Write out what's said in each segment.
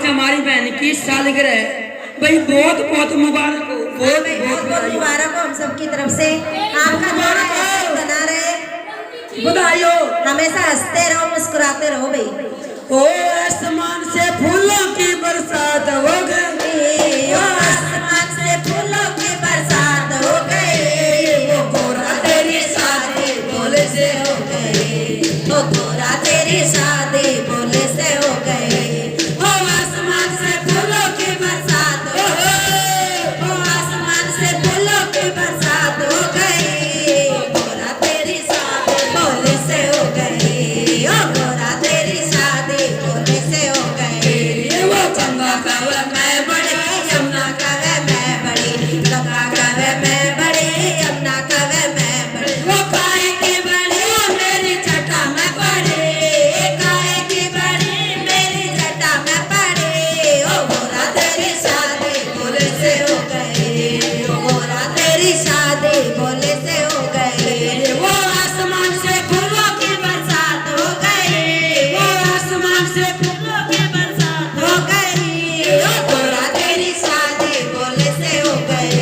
आज हमारी बहन की सालगिरह है भाई, बहुत बहुत मुबारक हो, बहुत बहुत मुबारक हो हम सब की तरफ से। आपका जोड़ा ऐसे ही बना रहे, बधाई हो, हमेशा हंसते रहो मुस्कुराते रहो भाई। ओ आसमान से फूलों की बरसात हो गई, ओ आसमान से फूलों की बरसात हो गई, वो गोरा तेरी शादी बोले से हो गई, ओ गोरा तेरी शादी बोले से हो गई। ओ आसमान से फूलों की बरसात हो गई, ओ आसमान से फूलों की बरसात हो गई, गोरा तेरी शादी बोले से हो गई, ओ गोरा तेरी शादी बोले से हो गई। वो गंगा कवे मैं बड़ी, यमुना कवे मैं बड़ी, गंगा कवे मैं बड़ी, यमुना कवे मैं बड़ी, वो काहे की बड़ी मेरी जटा में पड़ी, काहे की बड़ी मेरी जटा में पड़ी, ओ गोरा तेरी शादी बोले से हो गई, ओ गोरा तेरी शादी बोले से हो गई। वो आसमान से फूलों की बरसात हो गई, वो आसमान से फूलों की बरसात हो गई, ओ गोरा तेरी शादी बोले से हो गई,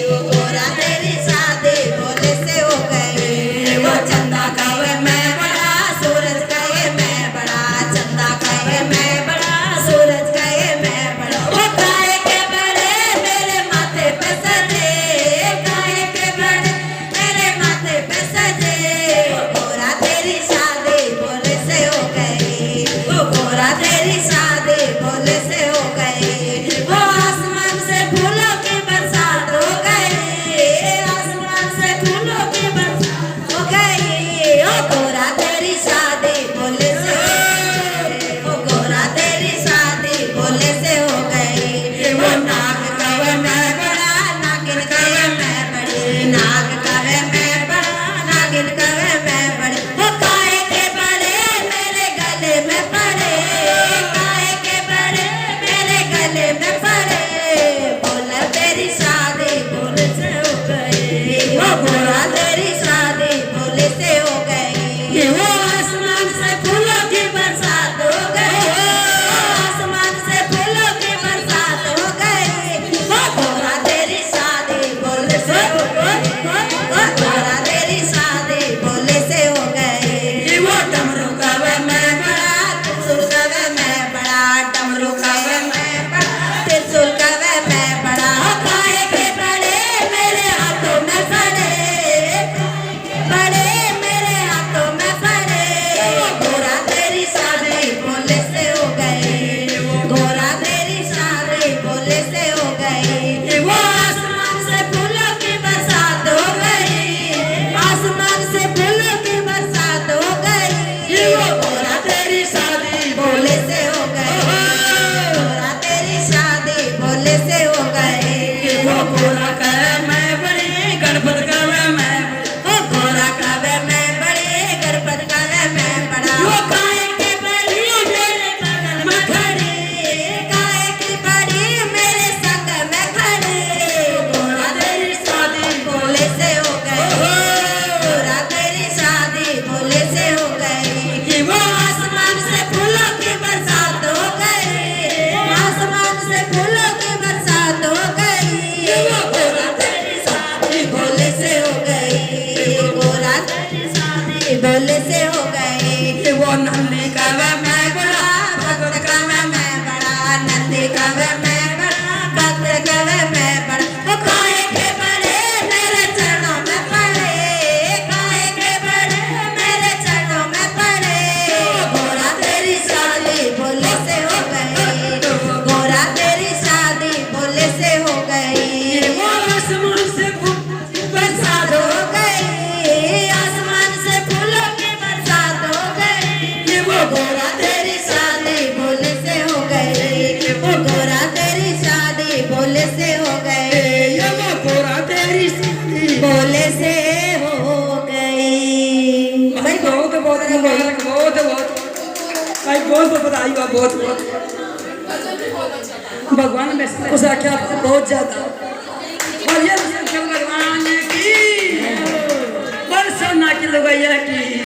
ओ गोरा तेरी शादी बोले से हो गई। वो चंदा कहे मैं बड़ा, सूरज कहे मैं बड़ा, चंदा कहे मैं बड़ा, सूरज कहे मैं बड़ा, ओ काहे के बड़े मेरे माथे पे सजे, काहे के बड़े मेरे माथे पे सजे, ओ गोरा तेरी शादी बोले से हो गई, ओ गोरा तेरी शादी बोले से हो गई। वो आसमान से फूलों की बरसात हो गई, आसमान से फूलों की बरसात हो गई, ओ गोरा तेरी शादी बोले से हो गई, ओ गोरा तेरी शादी बोले से हो गई। वो नाग कहे मैं बड़ा, नागिन कहे मैं बड़ी, नाग कहे मैं बड़ा, नागिन कहे मैं बड़ी, वो काहे के बड़े मेरे गले में पड़े, काहे के बड़े मेरे गले में पड़े, बोला तेरी शादी बोले से हो गई, वो बोला तेरी शादी बोले से हो गई। वो आसमान से फूलों की बरसात हो गई, आसमान से फूलों की बरसात हो गई, वो गोरा तेरी शादी बोले से हो गई, वो गोरा तेरी शादी बोले से हो गई। वो डमरू कवे मैं बड़ा त्रिशूल कवे मैं बड़ा, डमरू कवे मैं बड़ा, त्रिशूल कवे मैं बड़ा, काहे के बड़े मेरे हाथों में पड़े, बड़े मेरे हाथों में पड़े, गोरा तेरी शादी बोले से हो गई, गोरा तेरी शादी बोले से हो गई। वो आसमान से फूलों की बरसात हो गई, आसमान से फूलों की बरसात हो गई, वो गोरा तेरी शादी बोले से हो गई, गोरा तेरी शादी बोले से हो गई। वो गोरा कहे मैं बड़ी, गणपत कहे मैं ओ गोरा कवे मैं बड़ी, गणपत कवे मैं बड़ा, वो काहे के बड़ी मेरे बगल में खड़ी, काहे की बड़ी मेरे संग में खड़ी, गोरा तेरी शादी बोले से हो गई, गोरा तेरी शादी बोले से हो गई। वो आसमान से फूलों की बरसात हो गई, आसमान से फूलों की बरसात हो गई, वो गोरा तेरी शादी बोले से हो गई, गोरा तेरी शादी बोले से हो गई। वो नंदी कहे मैं बड़ा, भक्त कवे मैं बड़ा, नंदी कवे मैं बड़ा, भक्त कवे मैं बड़ा, वो काहे के बड़े मेरे चरणों में पड़े, काहे के बड़े मेरे चरणों में पड़े, गोरा तेरी शादी बोले से हो गई, गोरा तेरी शादी बोले से हो गई। वो आसमान से फूलों की बरसात हो गई, आसमान से फूलों की बरसात हो गई, वो गोरा तेरी शादी बोले से हो गई, वो गोरा तेरी शादी बोले से हो गई, वो गोरा तेरी शादी बोले से हो गई। भाई बहुत बहुत मुबारक, बहुत बहुत भाई, बहुत बहुत बधाई हुआ, बहुत बहुत भगवान ने कुछ रखा बहुत ज्यादा, और ये भगवान की बरसों ना की लुगैया की।